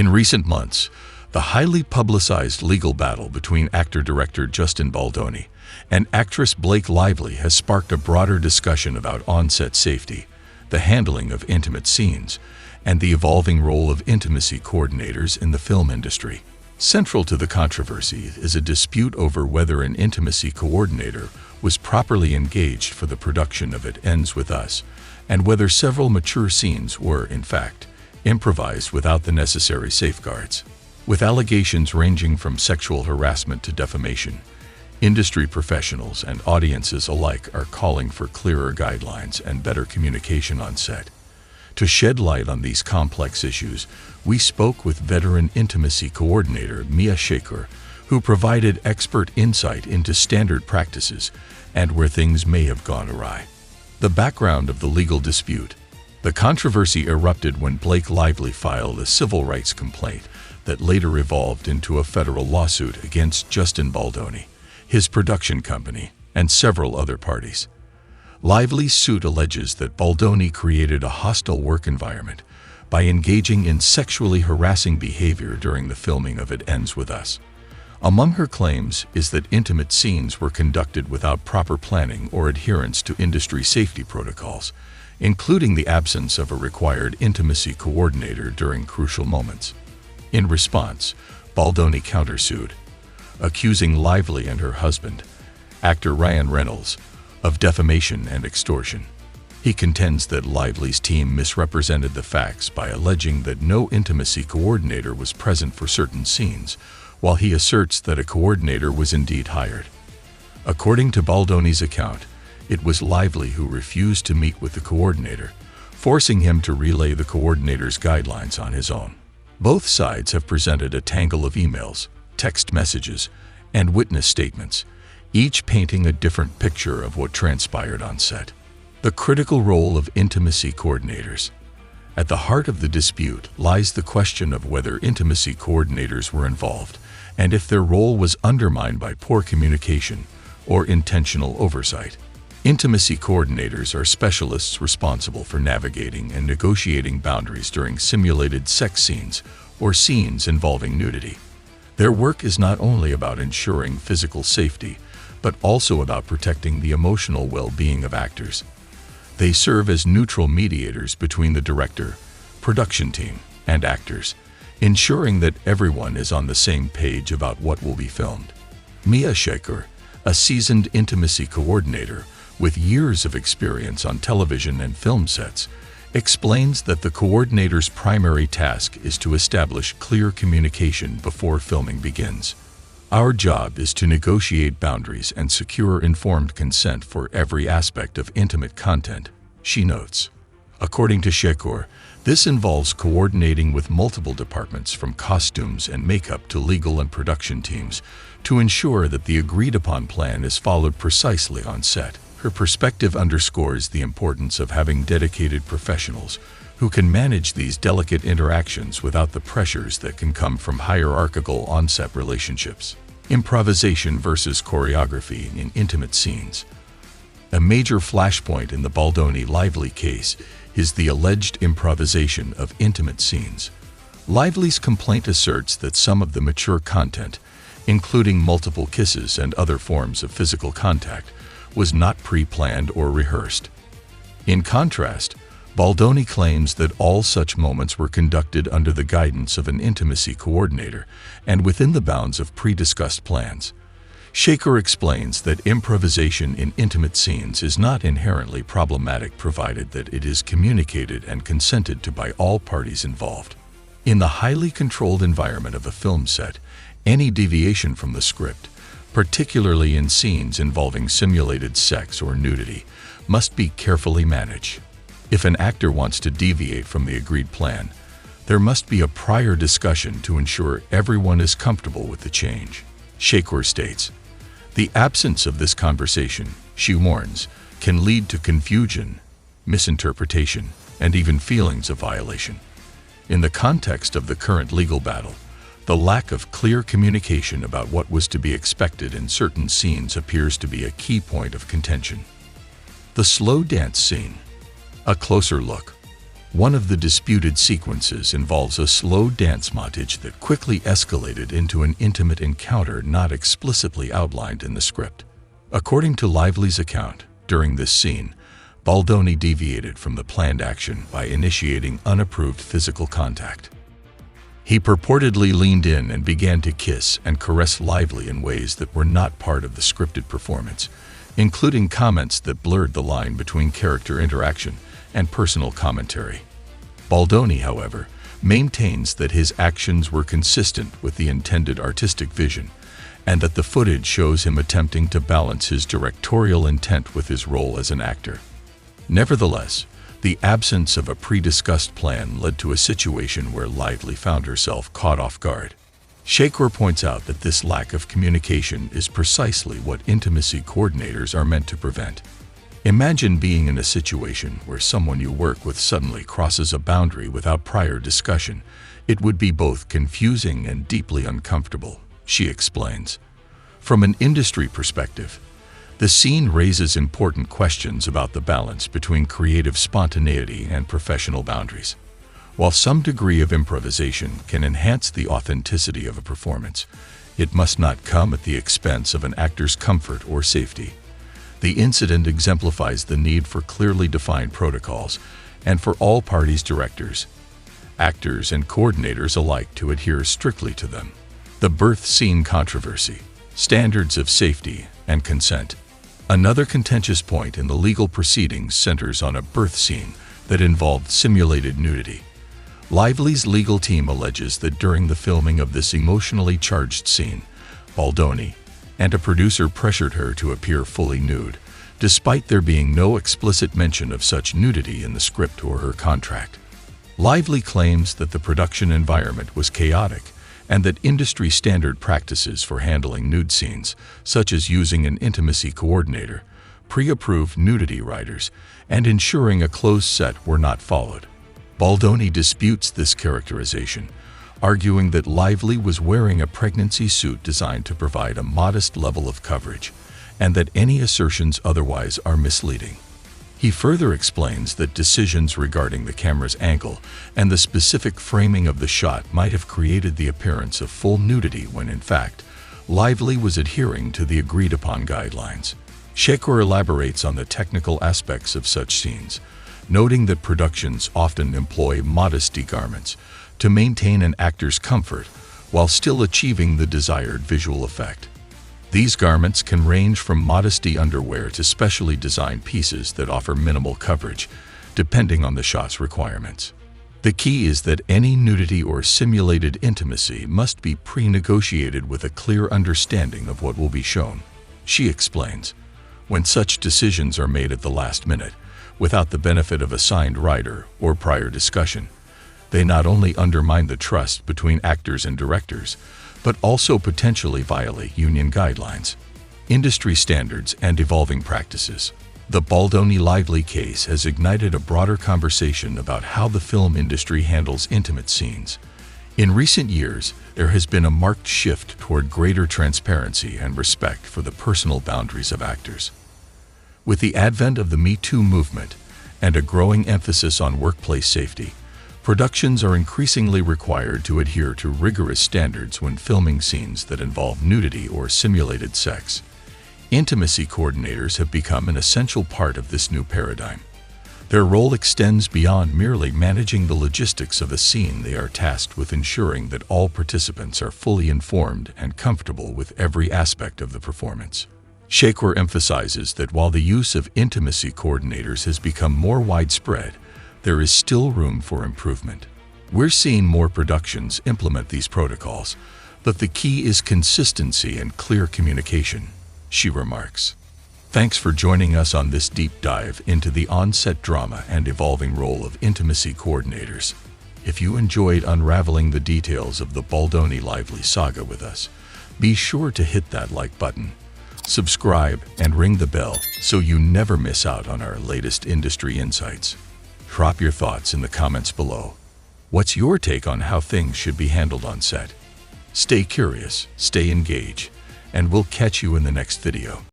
In recent months, the highly publicized legal battle between actor-director Justin Baldoni and actress Blake Lively has sparked a broader discussion about on-set safety, the handling of intimate scenes, and the evolving role of intimacy coordinators in the film industry. Central to the controversy is a dispute over whether an intimacy coordinator was properly engaged for the production of It Ends With Us, and whether several mature scenes were, in fact, improvised without the necessary safeguards. With allegations ranging from sexual harassment to defamation, industry professionals and audiences alike are calling for clearer guidelines and better communication on set. To shed light on these complex issues, we spoke with veteran intimacy coordinator Mia Shaker, who provided expert insight into standard practices and where things may have gone awry. The background of the legal dispute. The controversy erupted when Blake Lively filed a civil rights complaint that later evolved into a federal lawsuit against Justin Baldoni, his production company, and several other parties. Lively's suit alleges that Baldoni created a hostile work environment by engaging in sexually harassing behavior during the filming of It Ends With Us. Among her claims is that intimate scenes were conducted without proper planning or adherence to industry safety protocols, including the absence of a required intimacy coordinator during crucial moments. In response, Baldoni countersued, accusing Lively and her husband, actor Ryan Reynolds, of defamation and extortion. He contends that Lively's team misrepresented the facts by alleging that no intimacy coordinator was present for certain scenes, while he asserts that a coordinator was indeed hired. According to Baldoni's account, it was Lively who refused to meet with the coordinator, forcing him to relay the coordinator's guidelines on his own. Both sides have presented a tangle of emails, text messages, and witness statements, each painting a different picture of what transpired on set. The critical role of intimacy coordinators. At the heart of the dispute lies the question of whether intimacy coordinators were involved, and if their role was undermined by poor communication or intentional oversight. Intimacy coordinators are specialists responsible for navigating and negotiating boundaries during simulated sex scenes or scenes involving nudity. Their work is not only about ensuring physical safety, but also about protecting the emotional well-being of actors. They serve as neutral mediators between the director, production team, and actors, ensuring that everyone is on the same page about what will be filmed. Mia Shaker, a seasoned intimacy coordinator with years of experience on television and film sets, explains that the coordinator's primary task is to establish clear communication before filming begins. Our job is to negotiate boundaries and secure informed consent for every aspect of intimate content, she notes. According to Shaker, this involves coordinating with multiple departments from costumes and makeup to legal and production teams to ensure that the agreed-upon plan is followed precisely on set. Her perspective underscores the importance of having dedicated professionals who can manage these delicate interactions without the pressures that can come from hierarchical on-set relationships. Improvisation versus choreography in intimate scenes. A major flashpoint in the Baldoni Lively case is the alleged improvisation of intimate scenes. Lively's complaint asserts that some of the mature content, including multiple kisses and other forms of physical contact, was not pre-planned or rehearsed. In contrast, Baldoni claims that all such moments were conducted under the guidance of an intimacy coordinator and within the bounds of pre-discussed plans. Shaker explains that improvisation in intimate scenes is not inherently problematic provided that it is communicated and consented to by all parties involved. In the highly controlled environment of a film set, any deviation from the script, particularly in scenes involving simulated sex or nudity, must be carefully managed. If an actor wants to deviate from the agreed plan, there must be a prior discussion to ensure everyone is comfortable with the change. Shaker states, "The absence of this conversation," she warns, "can lead to confusion, misinterpretation, and even feelings of violation." In the context of the current legal battle, the lack of clear communication about what was to be expected in certain scenes appears to be a key point of contention. The slow dance scene. A closer look. One of the disputed sequences involves a slow dance montage that quickly escalated into an intimate encounter not explicitly outlined in the script. According to Lively's account, during this scene, Baldoni deviated from the planned action by initiating unapproved physical contact. He purportedly leaned in and began to kiss and caress Lively in ways that were not part of the scripted performance, including comments that blurred the line between character interaction and personal commentary. Baldoni, however, maintains that his actions were consistent with the intended artistic vision, and that the footage shows him attempting to balance his directorial intent with his role as an actor. Nevertheless, the absence of a pre-discussed plan led to a situation where Lively found herself caught off guard. Shakur points out that this lack of communication is precisely what intimacy coordinators are meant to prevent. Imagine being in a situation where someone you work with suddenly crosses a boundary without prior discussion. It would be both confusing and deeply uncomfortable, she explains. From an industry perspective, the scene raises important questions about the balance between creative spontaneity and professional boundaries. While some degree of improvisation can enhance the authenticity of a performance, it must not come at the expense of an actor's comfort or safety. The incident exemplifies the need for clearly defined protocols and for all parties, directors, actors, and coordinators alike to adhere strictly to them. The birth scene controversy, standards of safety, and consent. Another contentious point in the legal proceedings centers on a birth scene that involved simulated nudity. Lively's legal team alleges that during the filming of this emotionally charged scene, Baldoni and a producer pressured her to appear fully nude, despite there being no explicit mention of such nudity in the script or her contract. Lively claims that the production environment was chaotic and that industry standard practices for handling nude scenes, such as using an intimacy coordinator, pre-approved nudity writers, and ensuring a closed set, were not followed. Baldoni disputes this characterization, arguing that Lively was wearing a pregnancy suit designed to provide a modest level of coverage, and that any assertions otherwise are misleading. He further explains that decisions regarding the camera's angle and the specific framing of the shot might have created the appearance of full nudity when, in fact, Lively was adhering to the agreed-upon guidelines. Shakur elaborates on the technical aspects of such scenes, noting that productions often employ modesty garments to maintain an actor's comfort while still achieving the desired visual effect. These garments can range from modesty underwear to specially designed pieces that offer minimal coverage, depending on the shot's requirements. The key is that any nudity or simulated intimacy must be pre-negotiated with a clear understanding of what will be shown, she explains. When such decisions are made at the last minute, without the benefit of a signed writer or prior discussion, they not only undermine the trust between actors and directors, but also potentially violate union guidelines, industry standards, and evolving practices. The Baldoni-Lively case has ignited a broader conversation about how the film industry handles intimate scenes. In recent years, there has been a marked shift toward greater transparency and respect for the personal boundaries of actors. With the advent of the Me Too movement and a growing emphasis on workplace safety, productions are increasingly required to adhere to rigorous standards when filming scenes that involve nudity or simulated sex. Intimacy coordinators have become an essential part of this new paradigm. Their role extends beyond merely managing the logistics of a scene. They are tasked with ensuring that all participants are fully informed and comfortable with every aspect of the performance. Shakur emphasizes that while the use of intimacy coordinators has become more widespread, there is still room for improvement. We're seeing more productions implement these protocols, but the key is consistency and clear communication, she remarks. Thanks for joining us on this deep dive into the on-set drama and evolving role of intimacy coordinators. If you enjoyed unraveling the details of the Baldoni-Lively saga with us, be sure to hit that like button, subscribe, and ring the bell so you never miss out on our latest industry insights. Drop your thoughts in the comments below. What's your take on how things should be handled on set? Stay curious, stay engaged, and we'll catch you in the next video.